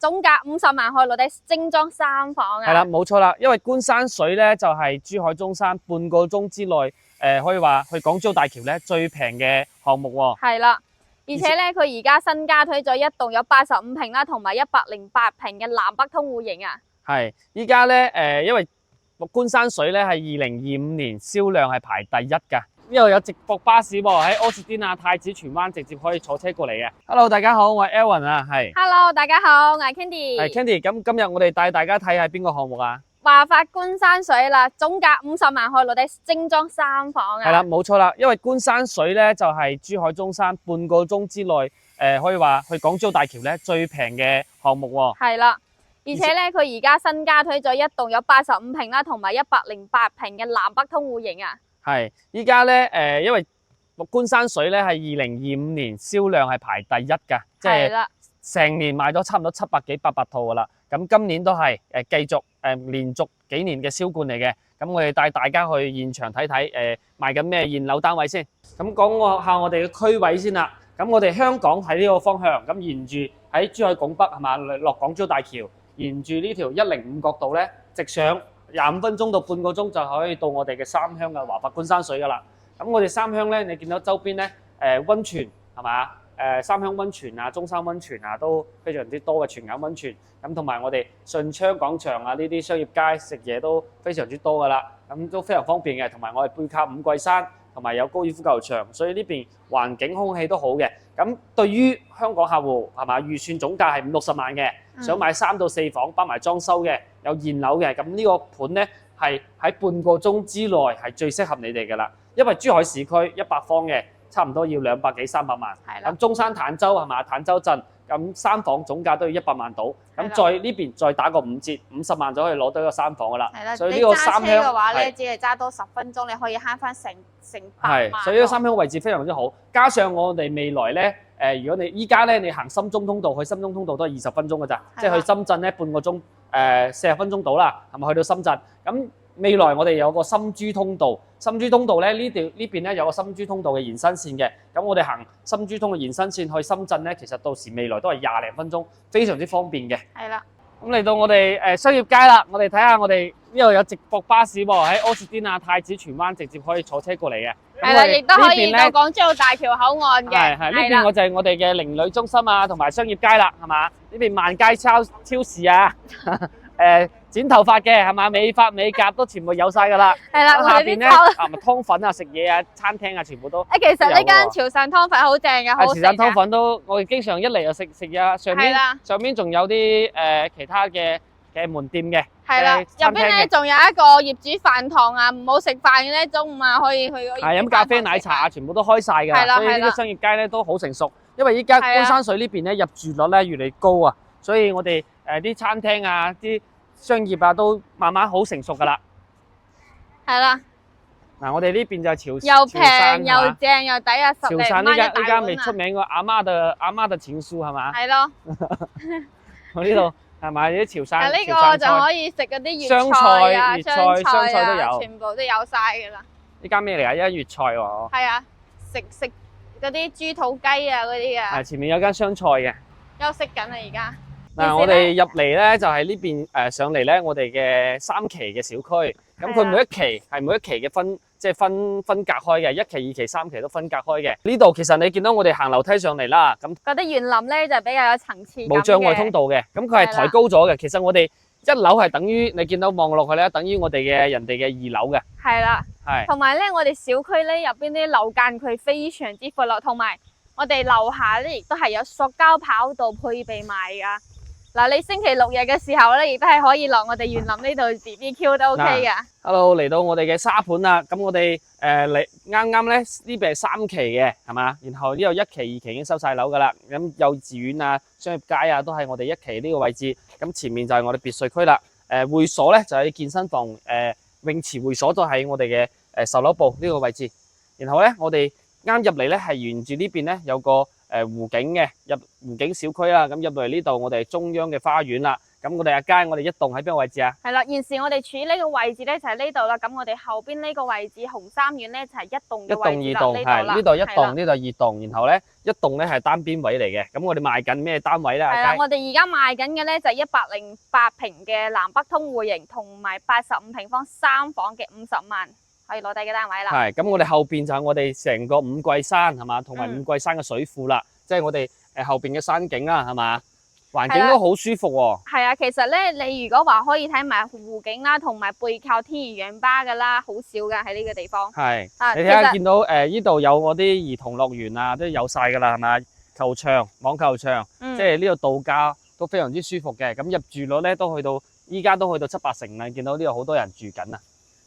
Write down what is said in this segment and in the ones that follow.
總價50萬可以攞低精裝3房啊！係啦，冇錯啦，因為觀山水咧就係珠海中山半個鐘之內，可以話去港珠澳大橋咧最平嘅項目喎。係啦，而且咧佢而家新加推咗一棟有85平啦，同埋108平嘅南北通戶型啊！係，依家咧因為觀山水咧係2025年銷量係排第一㗎。呢度有直駁巴士喎，喺柯士甸啊、太子荃灣直接可以坐車過嚟嘅。Hello， 大家好，我係 Elvin 啊，係。Hello， 大家好，我係 Candy。係 Candy，咁今日我哋帶大家睇下邊個項目啊？華發觀山水啦，總價50萬可以攞低精裝3房啊！係啦，冇錯啦，因為觀山水咧就係珠海中山半個鐘之內，可以話去港珠澳大橋咧最平嘅項目喎。係啦，而且咧佢而家新加推咗一棟有85平啦，同埋108平嘅南北通戶型啊！係，依家咧因為觀山水咧係2025年銷量係排第一㗎，即係成年賣咗差唔多700幾800套㗎啦。咁今年都係繼續連續幾年嘅銷冠嚟嘅。咁我哋帶大家去現場睇睇賣緊咩現樓單位先。咁講下我哋嘅區位先啦。咁我哋香港喺呢個方向，咁沿住喺珠海拱北係嘛落港珠澳大橋，沿住呢條105角道咧，直上25分鐘到半個鐘就可以到我哋嘅三鄉嘅華發觀山水噶啦。咁我哋三鄉咧，你見到周邊咧溫泉係嘛？三鄉溫泉啊、中山溫泉啊都非常之多嘅泉眼溫泉。咁同埋我哋順昌廣場啊呢啲商業街食嘢都非常之多噶啦。咁都非常方便嘅。同埋我哋背靠五桂山，同埋有高爾夫球場，所以呢邊環境空氣都好嘅。咁對於香港客戶係嘛，預算總價係50-60萬嘅，想買3到4房包埋裝修嘅，有現樓嘅，咁呢個盤咧係喺半個鐘之內係最適合你哋㗎啦。因為珠海市區100方嘅差唔多要200幾300萬，咁中山坦洲係嘛，坦洲鎮咁3房總價都要100萬到，咁再呢邊再打個5折，50萬就可以攞到一個3房㗎啦。所以呢個三鄉嘅話咧，只係揸多10分鐘，你可以慳翻成8萬。所以呢個三鄉位置非常之好，加上我哋未來咧如果你依家咧你行深中通道去深中通道都係20分鐘㗎咋，即係去深圳咧半個鐘40分鐘到啦，係咪去到深圳？咁未來我哋有個深珠通道，深珠通道咧呢邊咧有個深珠通道嘅延伸線嘅，咁我哋行深珠通嘅延伸線去深圳咧，其實到時未來都係20零分鐘，非常之方便嘅。係啦，咁嚟到我哋商業街啦，我哋睇下我哋呢度有直駁巴士喎，喺柯士甸啊、太子荃灣直接可以坐車過嚟嘅。係啦，亦都可以到港珠澳大橋口岸嘅。係呢邊我就係我哋嘅鄰里中心啊，同埋商業街啦，係嘛？呢邊萬佳超市啊，剪頭髮嘅係嘛，美髮美甲都全部有晒㗎啦。係啦，下邊咧湯粉啊、食嘢啊、餐廳啊，全部都。其實呢間潮汕湯粉好正㗎，好食。潮汕湯粉都我哋經常一嚟就食啊，上面仲有啲其他嘅門店嘅。係啦，入邊咧仲有一個業主飯堂啊，唔好食飯嘅咧，中午啊可以去。係飲咖啡奶茶啊，全部都開晒㗎。係啦，所以呢啲商業街咧都好成熟，因為依家觀山水呢邊咧入住率咧越嚟越高啊，所以我哋啲餐廳啊啲商業啊都慢慢好成熟㗎啦。係啦。嗱，我哋呢邊就係又平又正又抵啊！潮汕呢間未出名個阿媽的情書係嘛？係咯。我呢度。係咪啲潮汕？呢個就可以食嗰啲粵菜啊、湘菜都有，全部都有晒㗎啦。呢間咩嚟㗎？一粵菜喎。係啊，食嗰啲豬肚雞啊嗰啲啊。係前面有間湘菜嘅。休息緊啊而家。嗱，我哋入嚟咧就係呢邊上嚟咧，我哋嘅3期嘅小區。咁佢每一期嘅分隔開嘅，1期、2期、3期都分隔開嘅。呢度其實你見到我哋行樓梯上嚟啦，咁嗰啲園林咧就比較有層次感嘅，無障礙通道嘅。咁佢係抬高咗嘅。其實我哋1樓係等於你見到望落去咧，等於我哋嘅人哋嘅2樓嘅。係啦，係。同埋咧，我哋小區咧入邊啲樓間距非常之闊落，同埋我哋樓下咧亦都係有塑膠跑道配備埋㗎。嗱，你星期6日嘅時候咧，亦都係可以落我哋園林呢度 BBQ 都 OK 噶。Hello， 嚟到我哋嘅沙盤啦。咁我哋嚟啱啱咧呢邊係3期嘅，係嘛？然後呢度1期、2期已經收晒樓噶啦。咁幼稚園啊、商業街啊，都係我哋1期呢個位置。咁前面就係我哋別墅區啦。會所咧就係健身房，泳池會所都喺我哋嘅售樓部呢個位置。然後咧，我哋啱入嚟咧係沿住呢邊咧有個湖景嘅湖景小區啦，咁入到嚟呢度，我哋中央嘅花園啦，咁我哋阿佳，我哋一棟喺邊個位置啊？係啦，現時我哋處於呢個位置咧就係呢度啦。咁我哋後邊呢個位置紅三院咧就係一棟嘅位置啦。呢度一棟，呢度二棟，然後咧一棟咧係單邊位嚟嘅。咁我哋賣緊咩單位咧？係啦，我哋而家賣緊嘅咧就係108平嘅南北通戶型，同埋85平方3房嘅50萬可以攞低嘅單位啦。係，咁我哋後邊就係我哋成個五桂山係嘛，同埋五桂山嘅水庫啦，即係我哋後邊嘅山景啦，係嘛？環境都好舒服喎。係啊，其實咧，你如果話可以睇埋湖景啦，同埋背靠天然氧吧噶啦，好少噶喺呢個地方。係，你睇下見到呢度有我啲兒童樂園啊，都有晒噶啦，係咪？球場、網球場，即係呢度度假都非常之舒服嘅。咁入住率咧都去到，依家都去到7-8成啦。見到呢度好多人住緊啊。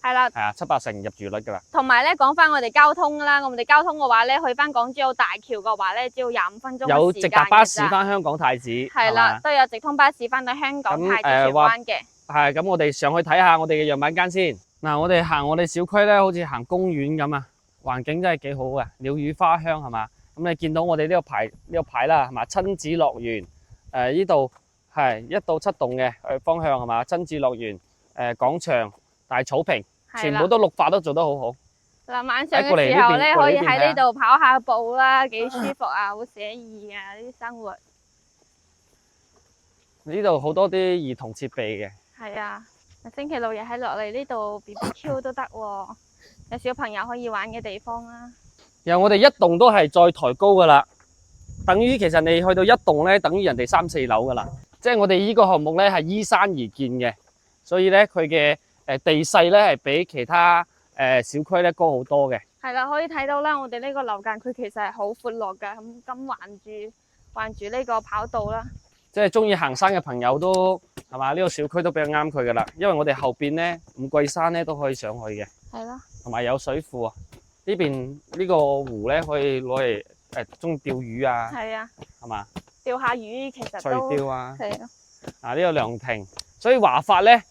係啦，係啊，7-8成入住率噶啦。同埋咧，講翻我哋交通啦，我哋交通嘅話咧，去翻港珠澳大橋嘅話咧，只要25分鐘。有直達巴士翻香港太子。係啦，都有直通巴士翻到香港太子荃灣嘅。係，咁我哋上去睇下我哋嘅樣板間先。嗱，我哋行我哋小區咧，好似行公園咁啊，環境真係幾好嘅，鳥語花香係嘛。咁你見到我哋呢個牌啦，係嘛？親子樂園，呢度係1到7棟嘅方向係嘛？親子樂園，廣場、大草坪。全部都綠化都做得好好。嗱，晚上嘅時候咧，可以喺呢度跑下步啦，幾舒服啊，好寫意啊！呢啲生活。呢度好多啲兒童設備嘅。係啊，星期六日喺落嚟呢度 BBQ 都得喎，有小朋友可以玩嘅地方啦。然後我哋一棟都係再抬高噶啦，等於其實你去到一棟咧，等於人哋3、4樓噶啦。即係我哋呢個項目咧係依山而建嘅，所以咧佢嘅地勢咧係比其他小區咧高好多嘅。係啦，可以睇到啦，我哋呢個樓間佢其實係好闊落㗎，咁環住呢個跑道啦。即係中意行山嘅朋友都係嘛，呢個小區都比較啱佢噶啦，因為我哋後邊咧五桂山咧都可以上去嘅。係咯。同埋有水庫啊，呢邊呢個湖咧可以攞嚟中意釣魚啊。係啊。係嘛？釣下魚其實都。垂釣啊。係咯。啊，呢個涼亭，所以華發咧。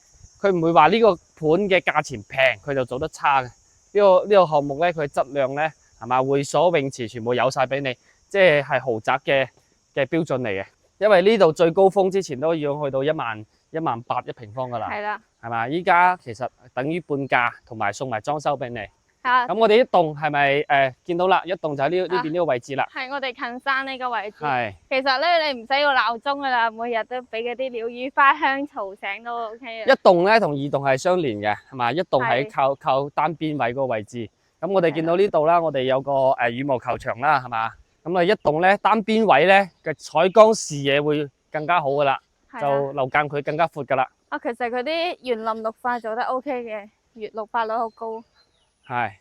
佢唔會話呢個盤嘅價錢平，佢就做得差嘅。呢個項目咧，佢質量咧係嘛，會所泳池全部有晒俾你，即係豪宅嘅標準嚟嘅。因為呢度最高峰之前都要去到18000、18000一平方噶啦。係啦。係嘛？依家其實等於半價，同埋送埋裝修俾你。咁我哋一棟係咪見到啦？一棟就喺呢邊呢個位置啦。係我哋近山呢個位置。係。其實咧，你唔使個鬧鐘噶啦，每日都俾嗰啲鳥語花香嘈醒都 OK 嘅。一棟咧同二棟係相連嘅，係嘛？一棟喺靠單邊位嗰個位置。咁我哋見到呢度啦，我哋有個羽毛球場啦，係嘛？咁啊一棟咧單邊位咧嘅採光視野會更加好噶啦，就樓間佢更加闊噶啦。啊，其實佢啲園林綠化做得 OK 嘅，綠化率好高。係，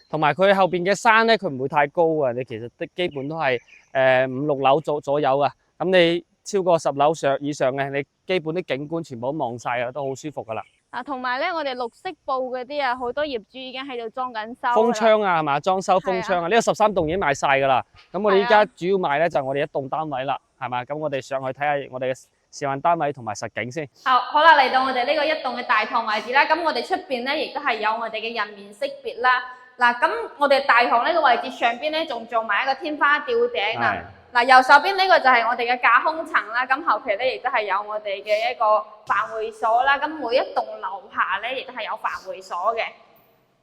同埋佢後邊嘅山咧，佢唔會太高啊！你其實基本都係5、6樓左右啊。咁你超過10樓以上嘅，你基本啲景觀全部都望晒啊，都好舒服噶啦。啊，同埋咧，我哋綠色布嗰啲啊，好多業主已經喺度裝緊修。風窗啊，係嘛？裝修風窗啊，呢個13棟已經賣晒噶啦。咁我哋依家主要賣咧就係我哋一棟單位啦，係嘛？咁我哋上去睇下我哋嘅示範單位同埋實景先。好啦，嚟到我哋呢個一棟嘅大堂位置啦。咁我哋出邊咧亦都係有我哋嘅人面識別啦。嗱，咁我哋大堂呢個位置上邊咧仲做埋一個天花吊頂啊。嗱，右手邊呢個就係我哋嘅架空層啦。咁後期咧亦都係有我哋嘅一個飯會所啦。咁每一棟樓下咧亦都係有飯會所嘅。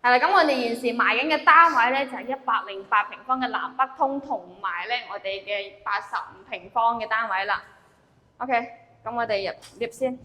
係啦，咁我哋現時賣緊嘅單位咧就係108平方嘅南北通，同埋咧我哋嘅85平方嘅單位啦。OK， 咁我哋入先。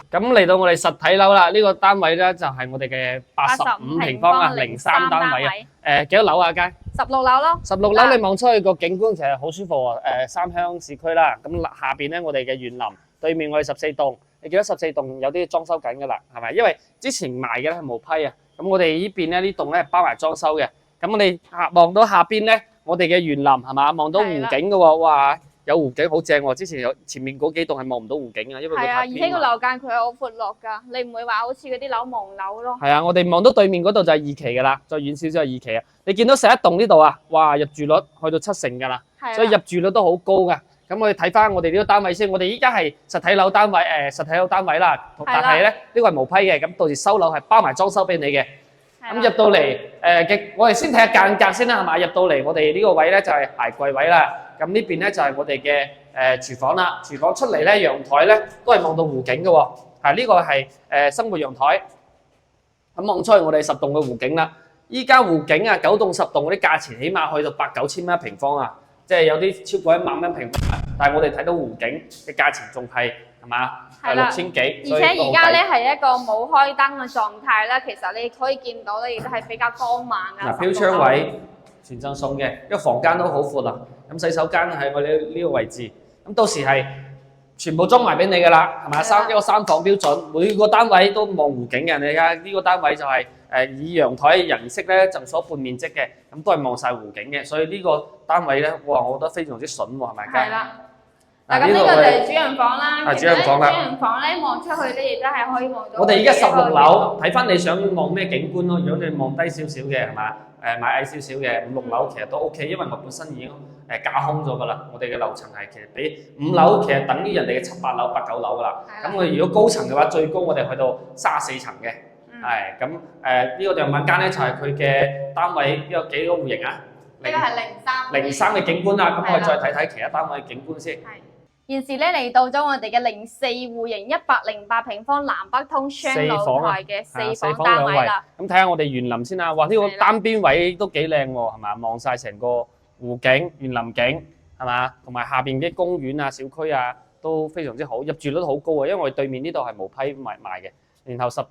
咁嚟到我哋實體樓啦，呢個單位咧就係我哋嘅85平方啊，03單位啊。幾多樓啊？佳？16樓咯。16樓你望出去個景觀其實好舒服啊。三鄉市區啦，咁下邊咧我哋嘅園林，對面我哋14棟，你見到14棟有啲裝修緊噶啦，係咪？因為之前賣嘅咧係無批啊，咁我哋呢邊咧呢棟咧包埋裝修嘅。咁我哋望到下邊咧，我哋嘅園林係嘛，望到湖景嘅喎，哇！有湖景好正喎，之前有前面嗰幾棟係望唔到湖景啊，因為佢太偏。係啊，而且個樓間佢係好闊落㗎，你唔會話好似嗰啲樓望樓咯。係啊，我哋望到對面嗰度就係2期㗎啦，再遠少少係2期啊。你見到11棟呢度啊，哇，入住率去到7成㗎啦，所以入住率都好高㗎。咁我哋睇翻我哋呢個單位先，我哋依家係實體樓單位實體樓單位啦，但係咧呢個係無批嘅，咁到時收樓係包埋裝修俾你嘅。咁入到嚟我哋先睇下間隔先啦，係嘛？入到嚟我哋呢個位咧就係鞋櫃位啦。咁呢邊咧就係我哋嘅廚房啦。廚房出嚟咧，陽台咧都係望到湖景嘅喎。係呢個係生活陽台。咁望出去我哋10棟嘅湖景啦。依家湖景啊，9棟10棟嗰啲價錢起碼去到8、9千蚊一平方啊，即係有啲超過1萬蚊平方。但係我哋睇到湖景嘅價錢仲係嘛6千幾，而且而家咧係一個冇開燈嘅狀態啦，其實你可以見到咧，亦都係比較光猛啊。嗱，飄窗位全贈送嘅，一個房間都好闊啊。咁洗手間喺我哋呢個位置，咁到時係全部裝埋俾你㗎啦，係嘛？一個3房標準，每個單位都望湖景嘅。你睇下呢個單位就係以陽台人式咧贈所半面積嘅，咁都係望晒湖景嘅，所以呢個單位咧，哇，我覺得非常之筍喎，係咪？係啦。嗱，咁呢個就係主人房啦。主人房啦。主人房咧望出去咧，亦都係可以望到。我哋而家16樓，睇翻你想望咩景觀咯。如果你望低少少嘅係嘛？買矮少少嘅5、6樓其實都 OK， 因為我本身已經架空咗㗎啦。我哋嘅樓層係其實比5樓其實等於人哋嘅7、8樓、8、9樓㗎啦。咁我哋如果高層嘅話，最高我哋去到34層嘅。係咁呢個陽晚間咧就係佢嘅單位，呢個幾個戶型啊？呢個係03嘅景觀啦。咁我哋再睇睇其他單位嘅景觀先。現時咧嚟到咗我哋嘅04戶型108平方南北通雙露台嘅4房單位啦。咁睇下我哋園林先啦，哇！呢個單邊位都幾靚喎，係嘛？望晒成個湖景、園林景係嘛？同埋下邊啲公園啊、小區啊都非常之好，入住率好高啊！因為我哋對面呢度係無批賣嘅，然後14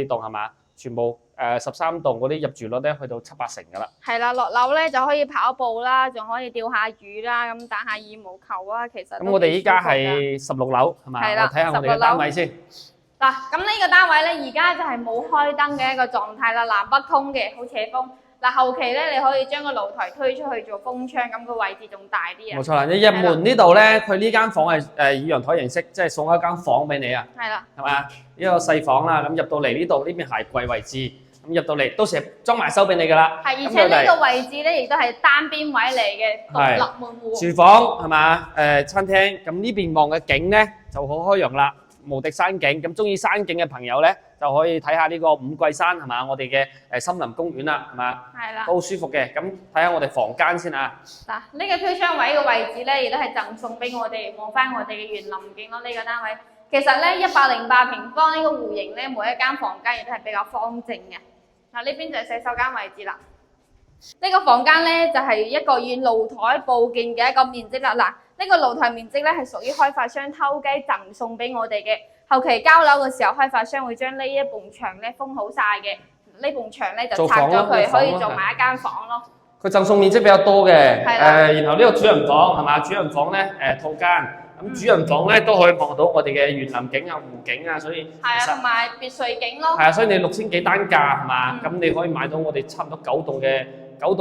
棟係嘛？全部13棟嗰啲入住率咧去到7、8成㗎啦。係啦，落樓咧就可以跑步啦，仲可以釣下魚啦，咁打下羽毛球啊，其實。咁我哋依家係16樓係嘛？我睇下我哋嘅單位先。嗱，咁呢個單位咧而家就係冇開燈嘅一個狀態啦，南北通嘅，好斜風。嗱，後期咧你可以將個露台推出去做風窗，咁個位置仲大啲啊。冇錯啦，你入門呢度咧，佢呢間房係以陽台形式，即係送一間房俾你啊。係啦。係嘛？呢個細房啦，咁入到嚟呢度呢邊鞋櫃位置，咁入到嚟到時裝埋收俾你㗎啦。係，而且呢個位置咧亦都係單邊位嚟嘅獨立門戶。廚房係嘛？餐廳，咁呢邊望嘅景咧就好開揚啦，無敵山景。咁中意山景嘅朋友咧，就可以睇下呢個五桂山係嘛？我哋嘅森林公園啦，係嘛？係啦，都好舒服嘅。咁睇下我哋房間先啊。嗱，呢個飄窗位嘅位置咧，亦都係贈送俾我哋望翻我哋嘅園林景咯。呢個單位其實咧108平方呢個戶型咧，每一間房間亦都係比較方正嘅。嗱，呢邊就係洗手間位置啦。呢個房間咧就係一個以露台佈建嘅一個面積啦。嗱，呢個露台面積咧係屬於開發商偷雞贈送俾我哋嘅。後期交樓嘅時候，開發商會將呢一埲牆咧封好晒嘅，呢埲牆咧就拆咗佢，可以做埋一間房咯。佢贈送面積比較多嘅，然後呢個主人房係嘛？主人房咧套間，咁主人房咧都可以望到我哋嘅園林景啊、湖景啊，所以係啊，同埋別墅景咯。係啊，所以你6000幾單價係嘛？咁你可以買到我哋差唔多9棟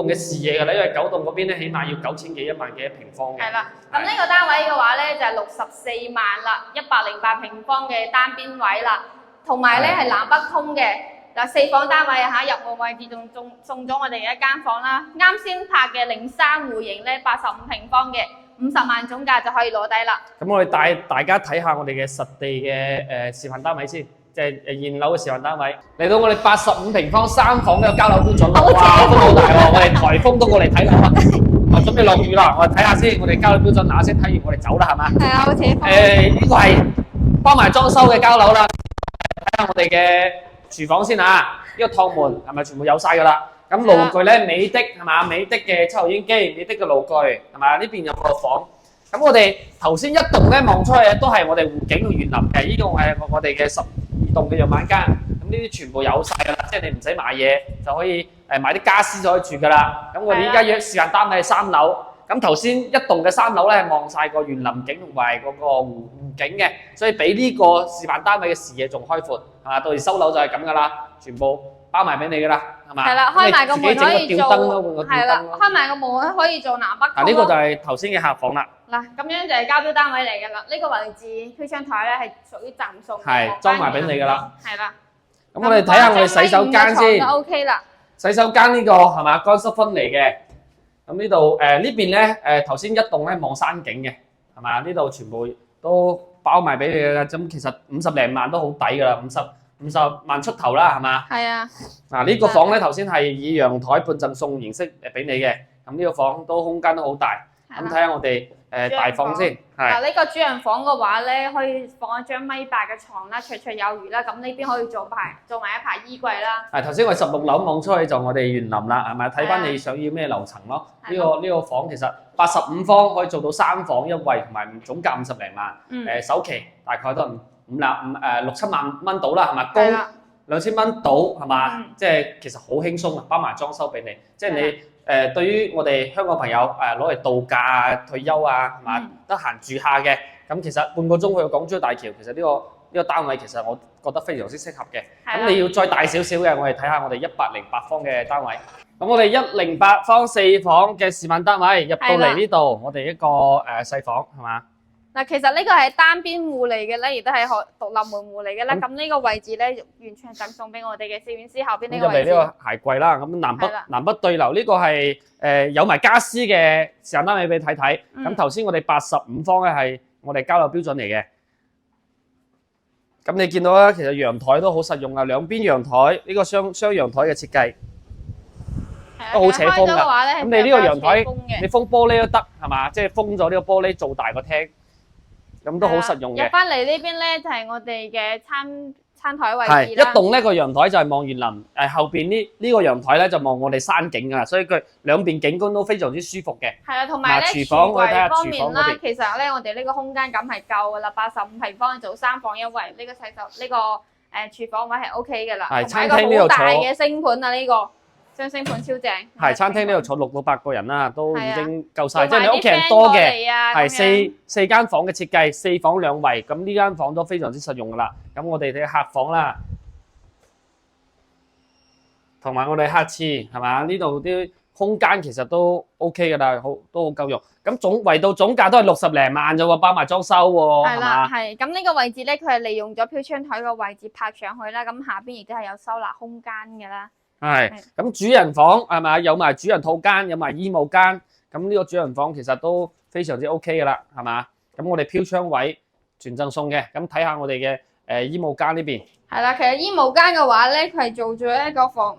嘅視野㗎啦，因為9棟嗰邊咧起碼要9000幾、1萬幾一平方嘅。係啦，咁呢個單位嘅話咧就係64萬啦，108平方嘅單邊位啦，同埋咧係南北通嘅。嗱，4房單位嚇，入門位置仲送咗我哋一間房啦。啱先拍嘅03戶型咧85平方嘅50萬總價就可以攞低啦。咁我哋帶大家睇下我哋嘅實地嘅示範單位先。即係現樓嘅示範單位，嚟到我哋85平方3房嘅交樓標準，哇，都好大喎！我哋颱風都過嚟睇樓啊！準備落雨啦，我哋睇下先，我哋交樓標準嗱先睇完，我哋走啦，係嘛？係啊，好似呢個係包埋裝修嘅交樓啦。睇下我哋嘅廚房先啊，呢個趟門係咪全部有晒㗎啦？咁爐具咧，美的係嘛？美的嘅抽油煙機，美的嘅爐具係嘛？呢邊有個房。咁我哋頭先一棟咧望出去都係我哋湖景嘅園林嘅，呢個係我哋嘅12棟嘅陽晚間，咁呢啲全部有晒㗎啦，即係你唔使買嘢就可以買啲家私就可以住㗎啦。咁我哋依家約時間單位係3樓，咁頭先一棟嘅3樓咧望晒個園林景同埋嗰個湖景嘅，所以比呢個示範單位嘅視野仲開闊，係嘛？到時收樓就係咁㗎啦，全部包埋俾你㗎啦，係嘛？係啦，開埋個門可以做，係啦，開埋個門可以做南北通。呢個就係頭先嘅客房啦。嗱，咁樣就係交標單位嚟㗎啦。呢個位置飄窗台咧係屬於贈送，係裝埋俾你㗎啦。係啦。咁我哋睇下我哋洗手間先。就 OK 啦。洗手間呢個係嘛乾濕分離嘅。咁呢度呢邊咧頭先一棟咧望山景嘅，係嘛？呢度全部都包埋俾你㗎啦。咁其實50零萬都好抵㗎啦，50萬出頭啦，係嘛？係啊。嗱呢個房咧頭先係以陽台半贈送形式俾你嘅，咁呢個房都空間都好大。咁睇下我哋大房先，嗱，呢個主人房嘅話咧，可以放一張米八嘅床啦，綽綽有餘啦。咁呢邊可以做埋一排衣櫃啦。頭先我哋16樓望出去就我哋園林啦，係咪？睇翻你想要咩樓層咯？呢個房其實85方可以做到3房1衛，同埋總價50零萬。首期大概都6、7萬蚊到啦，係咪？供2000蚊到係嘛？即係其實好輕鬆啊，包埋裝修俾你。即係你對於我哋香港朋友攞嚟度假啊、退休啊，係嘛？得閒住下嘅，咁其實半個鐘去港珠大橋，其實呢個單位其實我覺得非常之適合嘅。咁你要再大少少嘅，我哋睇下我哋108方嘅單位。咁我哋108方4房嘅示範單位入到嚟呢度，我哋一個細房係嘛？嗱，其實呢個係單邊戶嚟嘅咧，亦都係獨立門戶嚟嘅咧。咁呢個位置咧，完全贈送俾我哋嘅攝影師後邊呢個位置。入嚟呢個鞋櫃啦，咁南北對流呢個係有埋家私嘅示範單位俾你睇睇。咁頭先我哋85方咧係我哋交樓標準嚟嘅。咁你見到啦，其實陽台都好實用啊，兩邊陽台呢個雙陽台嘅設計都好扯風㗎。咁你呢個陽台你封玻璃都得係嘛？即係封咗呢個玻璃做大個廳。咁都好實用嘅。入翻嚟呢邊咧，就係我哋嘅餐台位置啦。係一棟呢個陽台就係望園林，後邊呢個陽台咧就望我哋山景㗎，所以佢兩邊景觀都非常之舒服嘅。係啦，同埋咧廚房可以睇下廚房嗰邊。其實咧，我哋呢個空間感係夠㗎啦，85平方做3房1衛，呢個廚房位係 OK 㗎啦。係餐廳呢度坐。好大嘅星盤啊，呢個。張星盤超正，係餐廳呢度坐6到8個人啦，都已經夠晒。即係你屋企人多嘅，係四間房嘅設計，4房2衛，咁呢間房都非常之實用噶啦。咁我哋嘅客房啦，同埋我哋客廁係嘛？呢度啲空間其實都 OK 噶啦，都好夠用。咁圍到總價都係60零萬啫喎，包埋裝修喎，係嘛？係咁呢個位置咧，佢係利用咗飄窗台個位置拍上去啦。咁下邊亦都係有收納空間㗎啦。係，咁主人房係咪有埋主人套間，有埋衣帽間，咁呢個主人房其實都非常之 OK 噶啦，係嘛？咁我哋飄窗位全贈送嘅，咁睇下我哋嘅衣帽間呢邊。係啦，其實衣帽間嘅話咧，佢係做咗一個防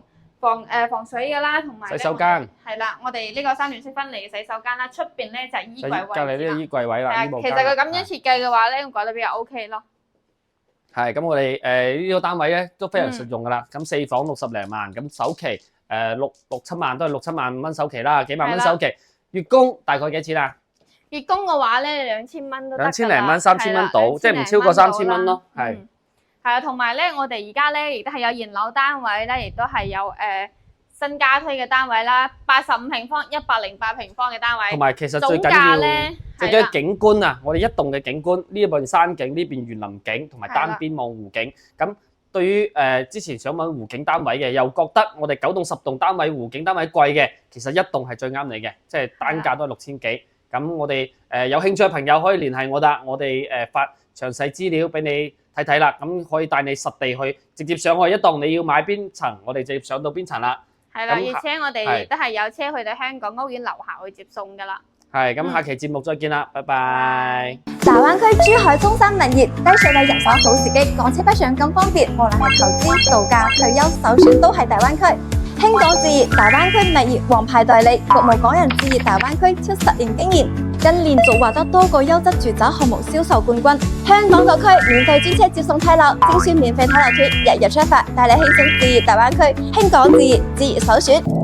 水噶啦，同埋洗手間。係啦，我哋呢個3段式分離嘅洗手間啦，出邊咧就係衣櫃位。隔離呢個衣櫃位啦，衣帽間。其實佢咁樣設計嘅話咧，我覺得比較 OK 咯。係咁，我哋呢個單位咧都非常實用噶啦。咁4房60零萬，咁首期6、7萬都係6、7萬蚊首期啦，幾萬蚊首期。月供大概幾錢啊？月供嘅話咧，2000蚊都得㗎啦。2000零蚊、3000蚊到，即係唔超過3000蚊咯。係。係啊，同埋咧，我哋而家咧亦都係有現樓單位咧，亦都係有新加推嘅單位啦，85平方、108平方嘅單位。同埋其實最緊要咧。最緊要景觀啊！我哋一棟嘅景觀，呢邊山景，呢邊園林景，同埋單邊望湖景。咁對於之前想揾湖景單位嘅，又覺得我哋9棟10棟單位湖景單位貴嘅，其實一棟係最啱你嘅，即係單價都係6000幾。咁我哋有興趣嘅朋友可以聯繫我哋，我哋發詳細資料俾你睇睇啦。咁可以帶你實地去，直接上去一棟，你要買邊層，我哋直接上到邊層啦。係啦，而且我哋亦都係有車去到香港屋苑樓下去接送㗎啦。係咁，下期節目再見啦，拜拜。大灣區珠海中山物業低水位入手好時機，港車北上咁方便，無論係投資、度假、退休，首選都係大灣區。興港置業大灣區物業王牌代理，服務港人置業大灣區超10年經驗，近年續獲得多個優質住宅項目銷售冠軍。香港各區免費專車接送睇樓，精選免費睇樓團，日日出發，帶你輕鬆置業大灣區。興港置業，置業首選。